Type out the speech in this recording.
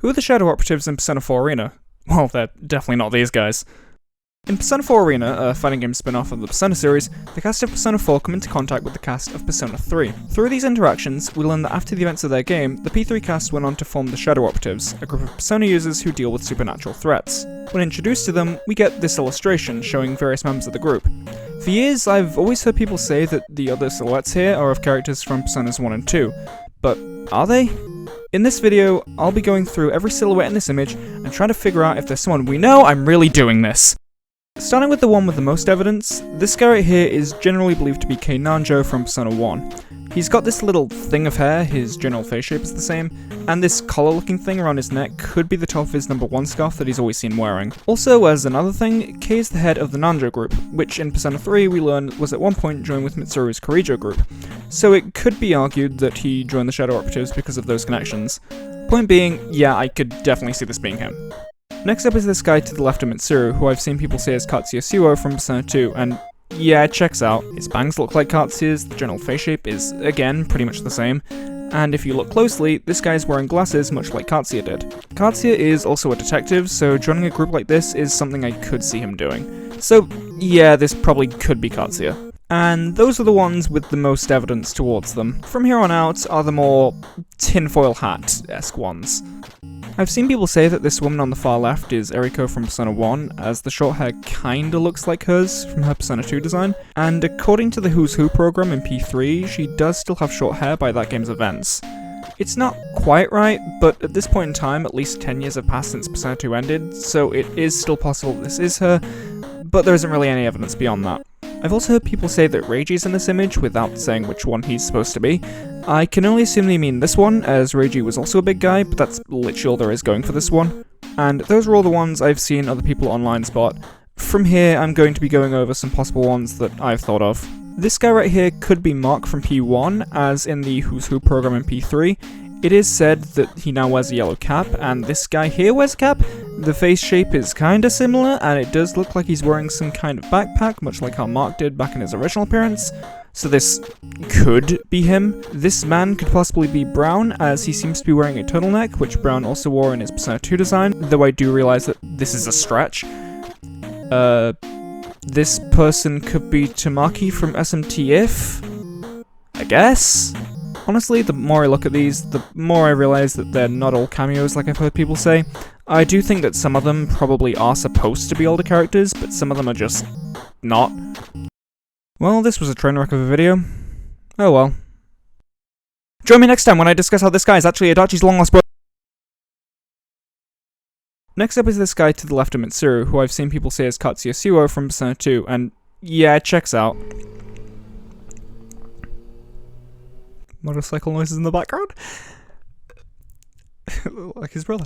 Who are the shadow operatives in Persona 4 Arena? Well, they're definitely not these guys. In Persona 4 Arena, a fighting game spin-off of the Persona series, the cast of Persona 4 come into contact with the cast of Persona 3. Through these interactions, we learn that after the events of their game, the P3 cast went on to form the Shadow Operatives, a group of Persona users who deal with supernatural threats. When introduced to them, we get this illustration showing various members of the group. For years, I've always heard people say that the other silhouettes here are of characters from Personas 1 and 2, but are they? In this video, I'll be going through every silhouette in this image and trying to figure out if there's someone we know. I'm really doing this. Starting with the one with the most evidence, this guy right here is generally believed to be Kei Nanjo from Persona 1. He's got this little thing of hair, his general face shape is the same, and this collar-looking thing around his neck could be the top of his number 1 scarf that he's always seen wearing. Also, as another thing, Kei is the head of the Nanjo group, which in Persona 3 we learned was at one point joined with Mitsuru's Korijo group, so it could be argued that he joined the Shadow Operatives because of those connections. Point being, yeah, I could definitely see this being him. Next up is this guy to the left of Mitsuru, who I've seen people say is Katsuya Suo from Persona 2, and yeah, it checks out. His bangs look like Katsuya's, the general face shape is, again, pretty much the same, and if you look closely, this guy's wearing glasses much like Katsuya did. Katsuya is also a detective, so joining a group like this is something I could see him doing. So yeah, this probably could be Katsuya. And those are the ones with the most evidence towards them. From here on out are the more tinfoil hat-esque ones. I've seen people say that this woman on the far left is Eriko from Persona 1, as the short hair kinda looks like hers from her Persona 2 design, and according to the Who's Who program in P3, she does still have short hair by that game's events. It's not quite right, but at this point in time, at least 10 years have passed since Persona 2 ended, so it is still possible that this is her, but there isn't really any evidence beyond that. I've also heard people say that Reiji's in this image without saying which one he's supposed to be. I can only assume they mean this one, as Reiji was also a big guy, but that's literally all there is going for this one. And those are all the ones I've seen other people online spot. From here, I'm going to be going over some possible ones that I've thought of. This guy right here could be Mark from P1, as in the Who's Who program in P3. It is said that he now wears a yellow cap, and this guy here wears a cap. The face shape is kinda similar, and it does look like he's wearing some kind of backpack, much like how Mark did back in his original appearance. So this could be him. This man could possibly be Brown, as he seems to be wearing a turtleneck, which Brown also wore in his Persona 2 design, though I do realize that this is a stretch. This person could be Tamaki from SMT-if? I guess? Honestly, the more I look at these, the more I realize that they're not all cameos like I've heard people say. I do think that some of them probably are supposed to be older characters, but some of them are just not. Well, this was a train wreck of a video. Oh well. Join me next time when I discuss how this guy is actually Adachi's long-lost brother. Next up is this guy to the left of Mitsuru, who I've seen people say is Katsuya Suo from Persona 2, and yeah, it checks out. Motorcycle noises in the background? Like his brother.